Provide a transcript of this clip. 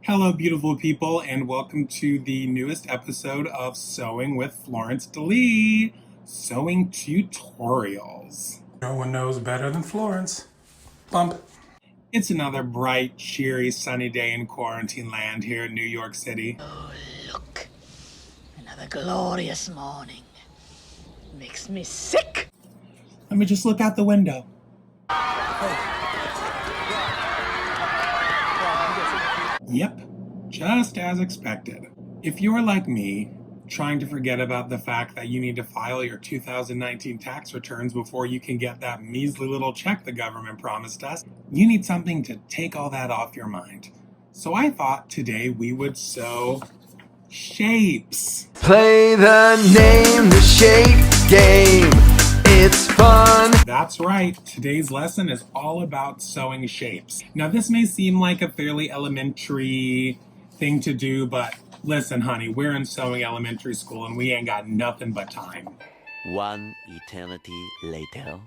Hello, beautiful people, and welcome to the newest episode of Sewing with Florence DeLee, Sewing Tutorials. No one knows better than Florence. Bump. It's another bright, cheery, sunny day in quarantine land here in New York City. Oh, look. Another glorious morning. Makes me sick. Let me just look out the window. Yep, just as expected. If you're like me, trying to forget about the fact that you need to file your 2019 tax returns before you can get that measly little check the government promised us, you need something to take all that off your mind. So I thought today we would sew shapes. Play the name the shape game. It's fun. That's right, today's lesson is all about sewing shapes. Now this may seem like a fairly elementary thing to do, but listen honey, we're in sewing elementary school and we ain't got nothing but time. One eternity later.